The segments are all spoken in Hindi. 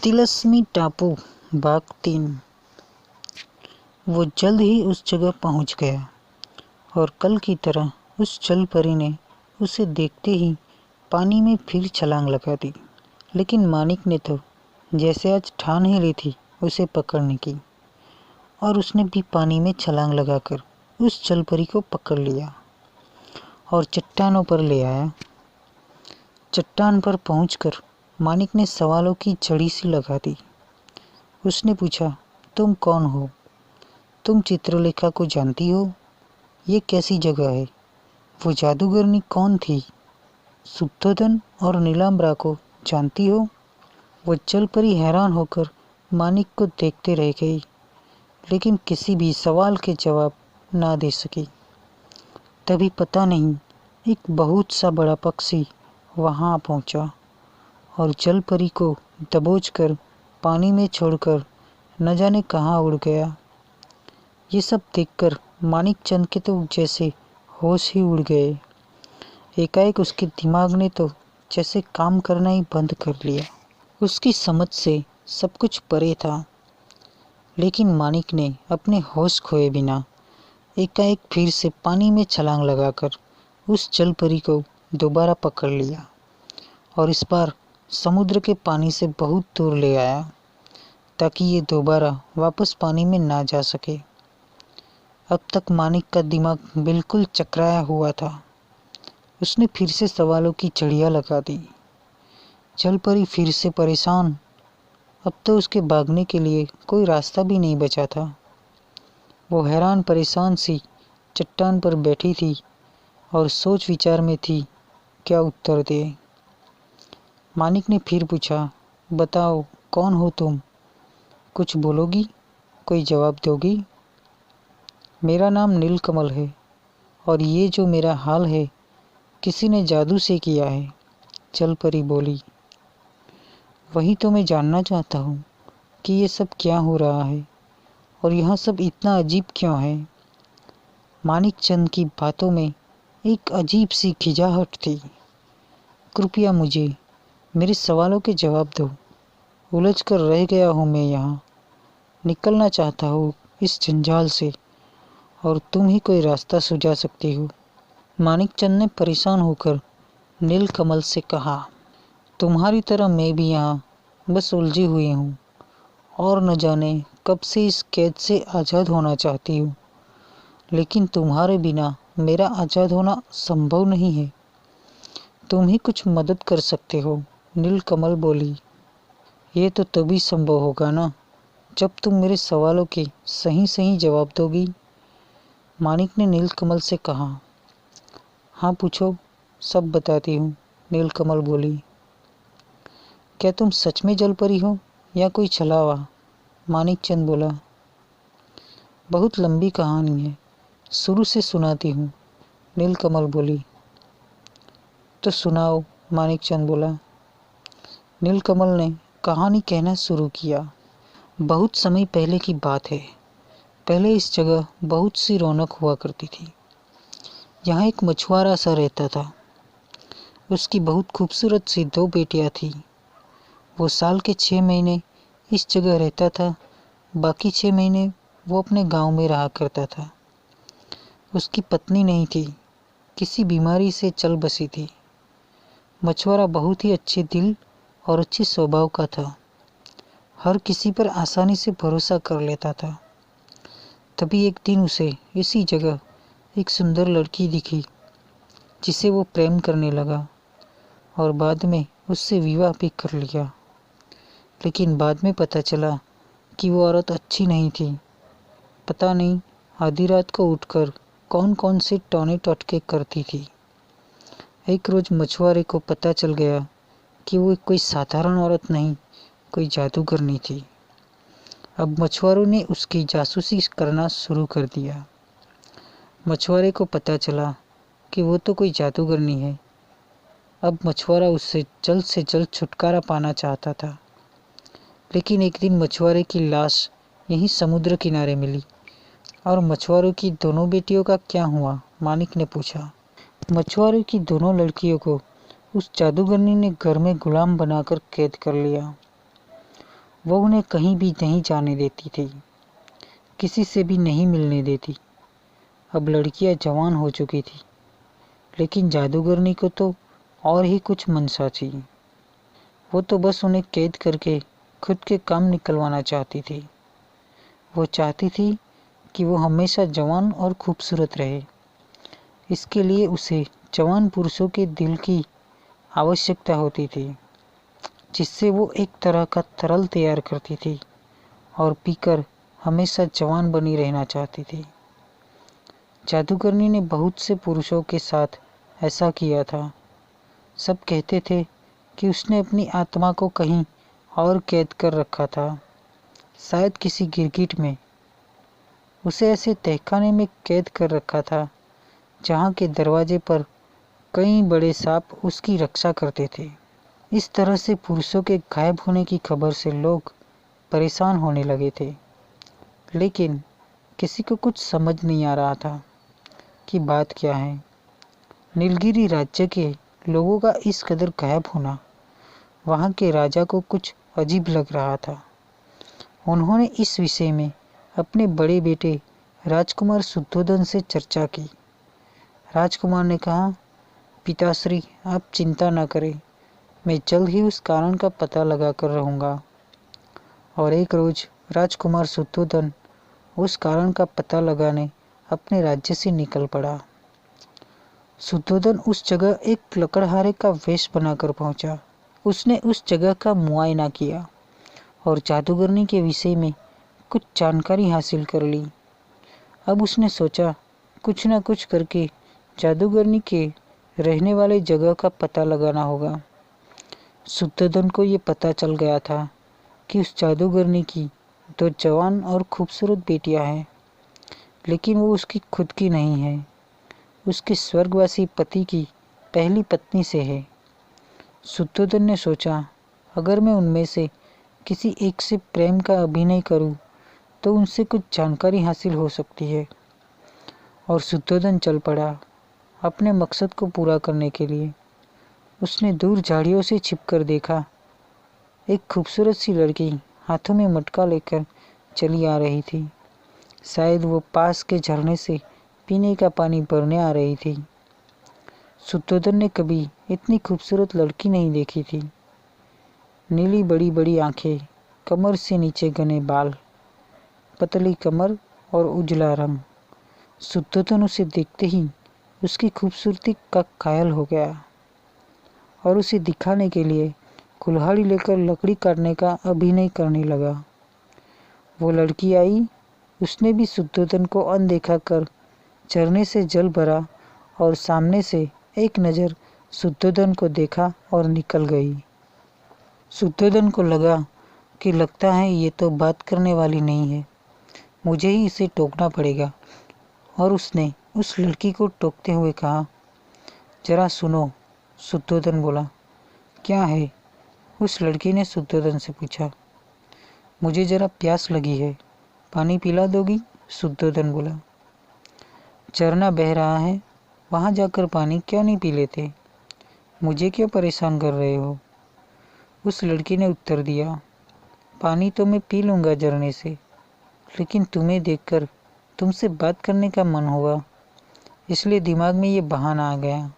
तिलस्मी टापू भाग 3। वो जल्द ही उस जगह पहुंच गया और कल की तरह उस जल परी ने उसे देखते ही पानी में फिर छलांग लगा दी। लेकिन मानिक ने तो जैसे आज ठान ही ली थी उसे पकड़ने की, और उसने भी पानी में छलांग लगाकर उस जल परी को पकड़ लिया और चट्टानों पर ले आया। चट्टान पर पहुंचकर मानिक ने सवालों की झड़ी सी लगा दी। उसने पूछा, तुम कौन हो? तुम चित्रलेखा को जानती हो? ये कैसी जगह है? वो जादूगरनी कौन थी? शुद्धोधन और नीलाम्बरा को जानती हो? वो जल परी हैरान होकर मानिक को देखते रह गई, लेकिन किसी भी सवाल के जवाब ना दे सकी। तभी पता नहीं एक बहुत सा बड़ा पक्षी वहां पहुंचा और जल परी को दबोचकर पानी में छोड़कर न जाने कहाँ उड़ गया। ये सब देखकर मानिक चंद के तो जैसे होश ही उड़ गए। एकाएक उसके दिमाग ने तो जैसे काम करना ही बंद कर लिया। उसकी समझ से सब कुछ परे था, लेकिन मानिक ने अपने होश खोए बिना एकाएक फिर से पानी में छलांग लगाकर उस जल परी को दोबारा पकड़ लिया और इस बार समुद्र के पानी से बहुत दूर ले आया, ताकि ये दोबारा वापस पानी में ना जा सके। अब तक मानिक का दिमाग बिल्कुल चकराया हुआ था। उसने फिर से सवालों की झड़ियाँ लगा दी। जल परी फिर से परेशान। अब तो उसके भागने के लिए कोई रास्ता भी नहीं बचा था। वो हैरान परेशान सी चट्टान पर बैठी थी और सोच विचार में थी क्या उत्तर दे। मानिक ने फिर पूछा, बताओ कौन हो तुम? कुछ बोलोगी? कोई जवाब दोगी? मेरा नाम नीलकमल है और ये जो मेरा हाल है किसी ने जादू से किया है, जल परी बोली। वही तो मैं जानना चाहता हूँ कि ये सब क्या हो रहा है और यहाँ सब इतना अजीब क्यों है। मानिक चंद की बातों में एक अजीब सी खिंचाहट थी। कृपया मुझे मेरे सवालों के जवाब दो। उलझ कर रह गया हूँ मैं यहाँ। निकलना चाहता हूँ इस जंजाल से और तुम ही कोई रास्ता सुझा सकती हो। मानिक चंद ने परेशान होकर नीलकमल से कहा, तुम्हारी तरह मैं भी यहाँ बस उलझी हुई हूँ और न जाने कब से इस कैद से आज़ाद होना चाहती हूँ, लेकिन तुम्हारे बिना मेरा आज़ाद होना संभव नहीं है। तुम ही कुछ मदद कर सकते हो, नीलकमल बोली। ये तो तभी संभव होगा ना जब तुम मेरे सवालों के सही सही जवाब दोगी, मानिक ने नीलकमल से कहा। हाँ पूछो, सब बताती हूँ, नीलकमल बोली। क्या तुम सच में जल परी हो या कोई छलावा? मानिक चंद बोला। बहुत लंबी कहानी है, शुरू से सुनाती हूँ, नीलकमल बोली। तो सुनाओ, मानिक चंद बोला। नीलकमल ने कहानी कहना शुरू किया। बहुत समय पहले की बात है। पहले इस जगह बहुत सी रौनक हुआ करती थी। यहाँ एक मछुआरा सा रहता था। उसकी बहुत खूबसूरत सी 2 बेटियां थी। वो साल के 6 महीने इस जगह रहता था, बाकी 6 महीने वो अपने गांव में रहा करता था। उसकी पत्नी नहीं थी, किसी बीमारी से चल बसी थी। मछुआरा बहुत ही अच्छे दिल और अच्छे स्वभाव का था। हर किसी पर आसानी से भरोसा कर लेता था। तभी एक दिन उसे इसी जगह एक सुंदर लड़की दिखी, जिसे वो प्रेम करने लगा और बाद में उससे विवाह भी कर लिया। लेकिन बाद में पता चला कि वो औरत अच्छी नहीं थी। पता नहीं आधी रात को उठकर कौन कौन से टौने टोटके करती थी। एक रोज मछुआरे को पता चल गया कि वो कोई साधारण औरत नहीं, कोई जादूगरनी थी। अब मछुआरों ने उसकी जासूसी करना शुरू कर दिया। मछुआरे को पता चला कि वो तो कोई जादूगरनी है। अब मछुआरा उससे जल्द से जल्द छुटकारा पाना चाहता था। लेकिन एक दिन मछुआरे की लाश यहीं समुद्र किनारे मिली। और मछुआरों की दोनों बेटियों का क्या हुआ? मानिक ने पूछा। मछुआरे की दोनों लड़कियों को उस जादूगरनी ने घर में गुलाम बनाकर कैद कर लिया। वो उन्हें कहीं भी नहीं जाने देती थी, किसी से भी नहीं मिलने देती। अब लड़कियां जवान हो चुकी थी, लेकिन जादूगरनी को तो और ही कुछ मनसा थी। वो तो बस उन्हें कैद करके खुद के काम निकलवाना चाहती थी। वो चाहती थी कि वो हमेशा जवान और खूबसूरत रहे। इसके लिए उसे जवान पुरुषों के दिल की आवश्यकता होती थी, जिससे वो एक तरह का तरल तैयार करती थी और पीकर हमेशा जवान बनी रहना चाहती थी। जादूगरनी ने बहुत से पुरुषों के साथ ऐसा किया था। सब कहते थे कि उसने अपनी आत्मा को कहीं और कैद कर रखा था, शायद किसी गिरगिट में। उसे ऐसे तहखाने में कैद कर रखा था जहाँ के दरवाजे पर कई बड़े सांप उसकी रक्षा करते थे। इस तरह से पुरुषों के गायब होने की खबर से लोग परेशान होने लगे थे, लेकिन किसी को कुछ समझ नहीं आ रहा था कि बात क्या है। नीलगिरी राज्य के लोगों का इस कदर गायब होना वहाँ के राजा को कुछ अजीब लग रहा था। उन्होंने इस विषय में अपने बड़े बेटे राजकुमार शुद्धोधन से चर्चा की। राजकुमार ने कहा, पिताश्री, आप चिंता न करें, मैं जल्द ही उस कारण का पता लगा कर रहूँगा। और एक रोज राजकुमार शुद्धोधन उस कारण का पता लगाने अपने राज्य से निकल पड़ा। शुद्धोधन उस जगह एक लकड़हारे का वेश बनाकर पहुंचा। उसने उस जगह का मुआयना किया और जादूगरनी के विषय में कुछ जानकारी हासिल कर ली। अब उसने सोचा, कुछ न कुछ करके जादूगरनी के रहने वाले जगह का पता लगाना होगा। शुद्धोधन को ये पता चल गया था कि उस जादूगरनी की 2 जवान और खूबसूरत बेटियां हैं, लेकिन वो उसकी खुद की नहीं है, उसके स्वर्गवासी पति की पहली पत्नी से है। शुद्धोधन ने सोचा, अगर मैं उनमें से किसी एक से प्रेम का अभिनय करूं, तो उनसे कुछ जानकारी हासिल हो सकती है। और शुद्धोधन चल पड़ा अपने मकसद को पूरा करने के लिए। उसने दूर झाड़ियों से छिपकर देखा, एक खूबसूरत सी लड़की हाथों में मटका लेकर चली आ रही थी। शायद वो पास के झरने से पीने का पानी भरने आ रही थी। शुद्धोधन ने कभी इतनी खूबसूरत लड़की नहीं देखी थी। नीली बड़ी बड़ी आंखें, कमर से नीचे घने बाल, पतली कमर और उजला रंग। शुद्धोधन उसे देखते ही उसकी खूबसूरती का कायल हो गया और उसे दिखाने के लिए कुल्हाड़ी लेकर लकड़ी काटने का अभिनय करने लगा। वो लड़की आई, उसने भी शुद्धोधन को अनदेखा कर झरने से जल भरा और सामने से एक नज़र शुद्धोधन को देखा और निकल गई। शुद्धोधन को लगा कि लगता है ये तो बात करने वाली नहीं है, मुझे ही इसे टोकना पड़ेगा। और उसने उस लड़की को टोकते हुए कहा, जरा सुनो। शुद्धोधन बोला, क्या है? उस लड़की ने शुद्धोधन से पूछा। मुझे जरा प्यास लगी है, पानी पिला दोगी? शुद्धोधन बोला। झरना बह रहा है, वहाँ जाकर पानी क्यों नहीं पी लेते? मुझे क्यों परेशान कर रहे हो? उस लड़की ने उत्तर दिया, पानी तो मैं पी लूँगा झरने से, लेकिन तुम्हें देखकर तुमसे बात करने का मन हुआ, इसलिए दिमाग में ये बहाना आ गया।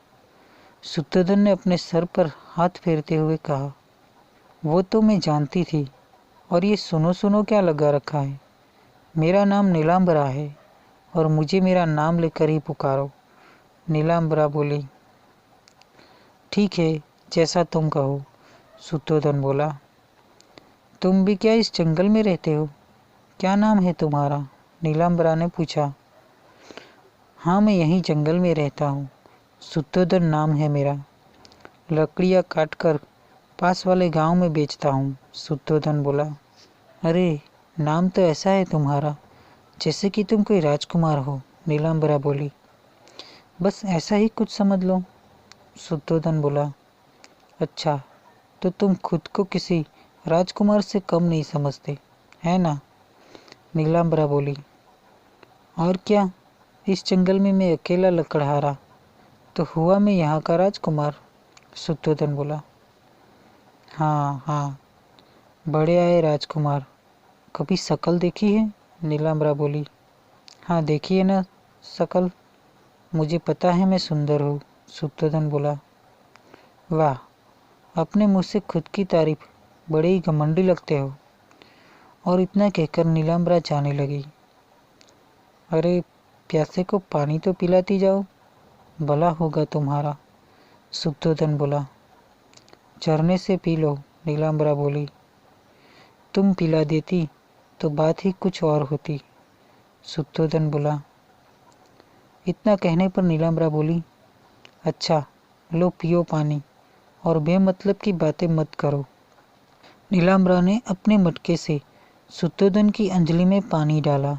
शुद्धोधन ने अपने सर पर हाथ फेरते हुए कहा, वो तो मैं जानती थी, और ये सुनो सुनो क्या लगा रखा है? मेरा नाम नीलांबरा है और मुझे मेरा नाम लेकर ही पुकारो। नीलांबरा बोली। ठीक है, जैसा तुम कहो, शुद्धोधन बोला। तुम भी क्या इस जंगल में रहते हो? क्या नाम है तुम्हारा? नीलांबरा ने पूछा। हाँ, मैं यहीं जंगल में रहता हूँ, शुद्धोधन नाम है मेरा। लकड़ियाँ काटकर पास वाले गांव में बेचता हूँ, शुद्धोधन बोला। अरे, नाम तो ऐसा है तुम्हारा जैसे कि तुम कोई राजकुमार हो, नीलांबरा बोली। बस ऐसा ही कुछ समझ लो, शुद्धोधन बोला। अच्छा, तो तुम खुद को किसी राजकुमार से कम नहीं समझते, है ना? नीलांबरा बोली। और क्या, इस जंगल में मैं अकेला लकड़हारा, तो हुआ मैं यहाँ का राजकुमार, शुद्धोधन बोला। हाँ हाँ, बड़े आए राजकुमार, कभी शकल देखी है? नीलाम्बरा बोली। हाँ देखी है ना शकल, मुझे पता है मैं सुंदर हूँ, शुद्धोधन बोला। वाह, अपने मुँह से खुद की तारीफ, बड़े ही घमंडी लगते हो। और इतना कहकर नीलाम्बरा जाने लगी। अरे प्यासे को पानी तो पिलाती जाओ, भला होगा तुम्हारा, शुद्धोधन बोला। झरने से पी लो, नीलाम्बरा बोली। तुम पिला देती तो बात ही कुछ और होती, शुद्धोधन बोला। इतना कहने पर नीलाम्बरा बोली, अच्छा लो पियो पानी, और बेमतलब की बातें मत करो। नीलाम्बरा ने अपने मटके से शुद्धोधन की अंजलि में पानी डाला।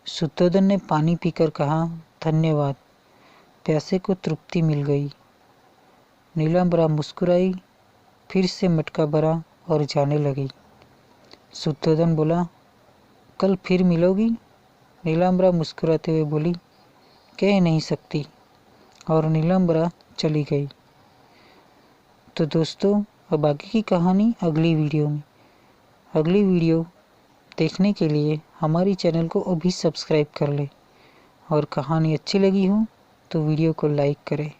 शुद्धोधन ने पानी पीकर कहा, धन्यवाद, प्यासे को तृप्ति मिल गई। नीलाम्बरा मुस्कुराई, फिर से मटका भरा और जाने लगी। शुद्धोधन बोला, कल फिर मिलोगी? नीलाम्बरा मुस्कुराते हुए बोली, कह नहीं सकती, और नीलाम्बरा चली गई। तो दोस्तों, अब बाकी की कहानी अगली वीडियो में। अगली वीडियो देखने के लिए हमारी चैनल को अभी सब्सक्राइब कर ले, और कहानी अच्छी लगी हो तो वीडियो को लाइक करें।